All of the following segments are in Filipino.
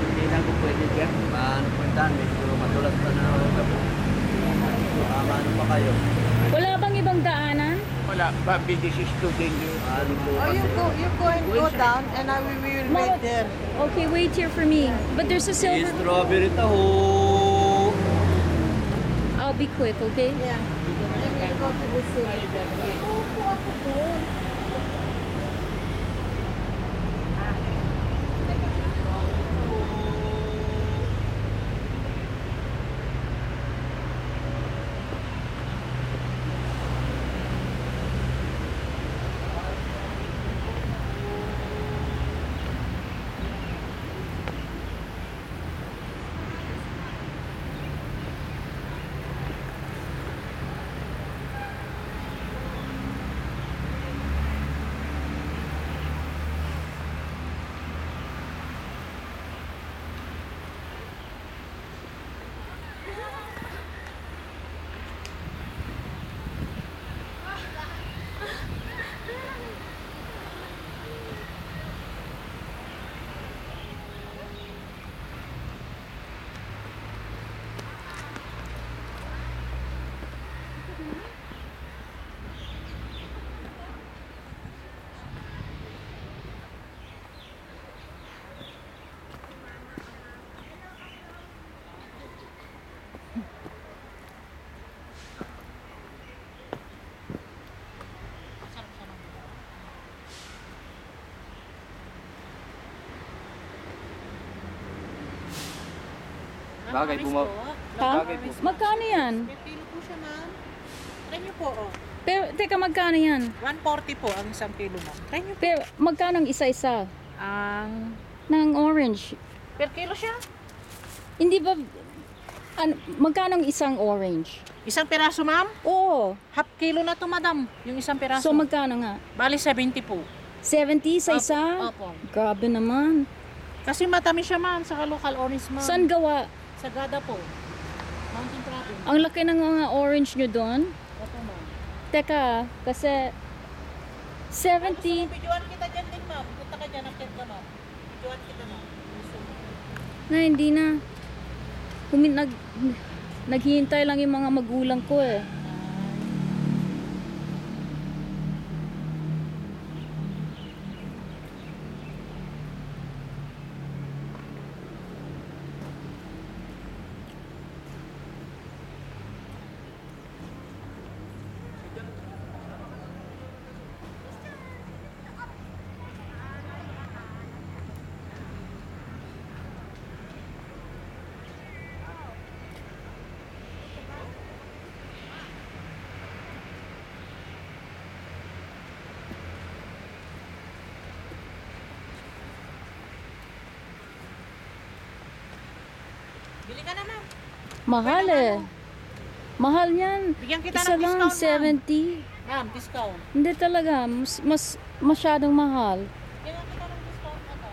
Hindi na ko pwede dyan. Paano puntahan? Medyo madulas pa na ako. Ano pa kayo? Wala bang ibang daanan? Wala. Ba, this is too dangerous. Ano po Oh, kasi? you go and go down, and we will wait there. Okay, wait here for me. But there's a silver... Strawberry taho. I'll be quick, okay? Yeah. Then we'll go to the city. Bagay, bumaw. Ha? Bagay po. Magkano yan? May pilo po siya, ma'am. Try niyo po, oh. Pero, teka, magkano yan? 140 po ang isang kilo, ma'am. Try niyo. Pero, magkano ang isa-isa? Ang... Ng orange. Per kilo siya? Hindi ba... magkano ang isang orange? Isang piraso, ma'am? Oo. Half kilo na to, madam. Yung isang piraso. So, magkano nga? Bali, 70 po. 70 sa isa? Opo. Grabe naman. Kasi matamis siya, ma'am, sa local orange, ma'am. Saan gawa? Sagada po. Mountain Province. Ang laki ng mga orange nyo doon? Opo, ma'am. Teka, kasi... 70... Videoan kita dyan din, ma'am. Punta ka dyan, akit ka, ma'am. Videoan kita, ma'am. Na, hindi na. Naghihintay lang yung mga magulang ko eh. Bili ka na, ma'am. Mahal eh. Mahal yan. Bigyan kita Isa ng lang, discount, ma'am. 70. Ma'am, discount. Hindi talaga. Mas masyadong mahal. Bigyan kita ng discount na to.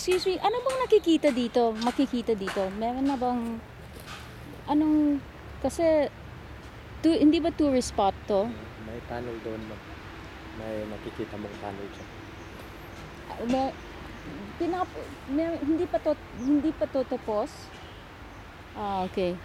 excuse me, ano bang nakikita dito? Makikita dito? Meron na bang, anong, kasi, hindi ba tourist spot to? May tunnel doon. May makikita mong tunnel dyan. May, hindi pa to tapos? Ah, okay.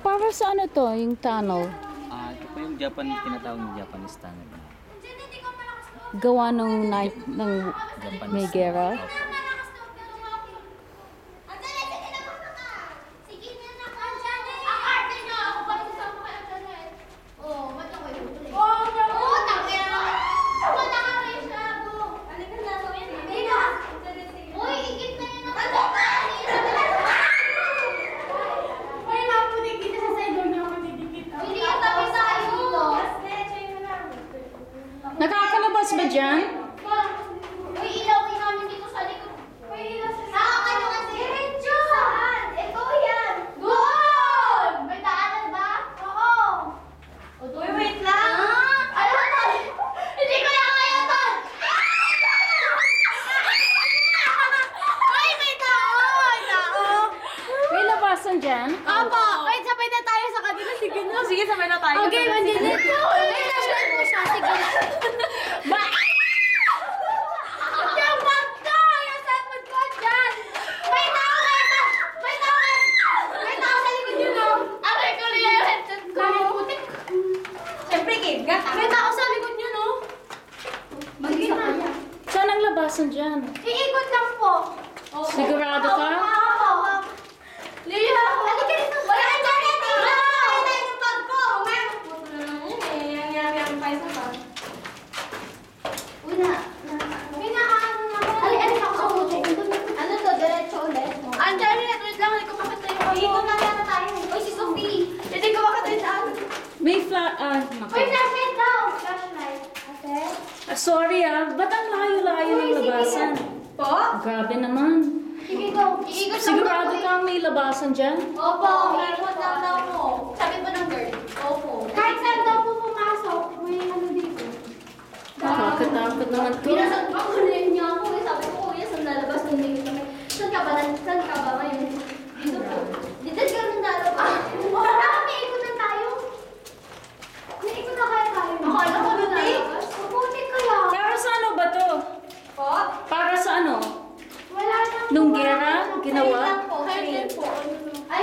Para sa ano to, yung tunnel? Ito po yung tinatawag ng Japanese tunnel. Gawa ng night, ng may gera? Opo. Nakakalabas ba dyan? Uy, ilawin namin dito sa likod. Uy, ilaw sa likod. Saan ka naman diretso? Saan? Ito yan. Doon! May daanan ba? Oo. Uy, wait lang. Ano to? Hindi ko na kaya to. Uy, may tao. May tao. May labasan dyan? Opo. Wait, sabay na tayo sa kanila. Sige na. Sige, sabay na tayo. Okay, mandilit. Wait, nasulat mo siya. Sige na. Yung bag ko! Yung cellphone ko dyan! May tao! May tao! May tao sa likod yun, no? Aray ko niya yung headset ko. Lagi putik. Siyempre, kigat. May tao sa likod yun, no? Mag-isa ka niya. Saan ang labasan dyan? Iikot lang po. Sigurado ka? Oo. Lili, halika dito. Wala ka dyan, Ate. Wala tayo ng bag ko. Mamaya, magputo na lang yun, eh. Yang pa isa pa. Uy, ano na. Ali, ako sa ulo. Ano to, diretso ulit? Andyan, wait lang. Hindi ko makatayo kayo. Ikot na yata tayo. Uy, si Sophie. Hindi ko makatayo saan. May Uy, flashlight daw. Flashlight. Ate? sorry ba't ang layo-layo ng labasan? Po? Grabe naman. Sige, go. Iikot lang Sigurado po. kang may labasan dyan? Opo, ikot lang daw po. Sabi po ng girl. Opo. Kahit saan daw po pumasok, may ano dito. Nakakatakot naman to. Pinasag pa ko na niya ako. Sabi ko, kuya, saan lalabas? Hindi kami. Saan ka ba ngayon? Dito po. Dito ka nang lalabas. Baka may ikutan tayo. May ikot na kaya tayo. Akala ko na lalabas. Mabuti kaya. Para sa ano ba to? Po? Para sa ano? Wala lang po. Nung gera, ginawa? Ayun lang po. Ayun po. Ay,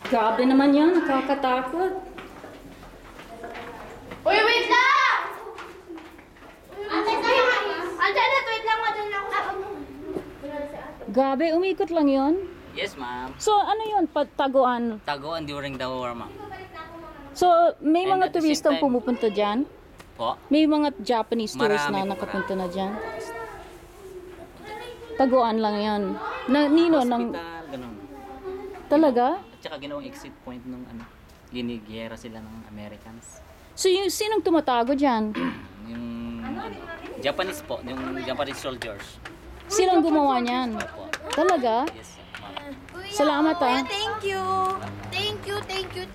Grabe naman yan, nakakatakot. Uy, wait lang! Andyan na, wait lang, andyan lang ako. Grabe, umikot lang yon. Yes, ma'am. So, ano yun? Taguan. Taguan during the war, ma'am. So, may And mga at the same turistang time- pumupunta dyan? Po? May mga Japanese tourists Marami na po, nakapunta na dyan? Taguan lang yan. Nino, ng... Hospital, ganun. Talaga? At saka ginawang exit point nung ano, ginigera sila ng Americans. So, yung sinong tumatago dyan? Yung Japanese po, yung Japanese soldiers. Silang gumawa niyan? Opo. Talaga? Yes, ma'am. Salamat, ah. Thank you. Thank you, thank you.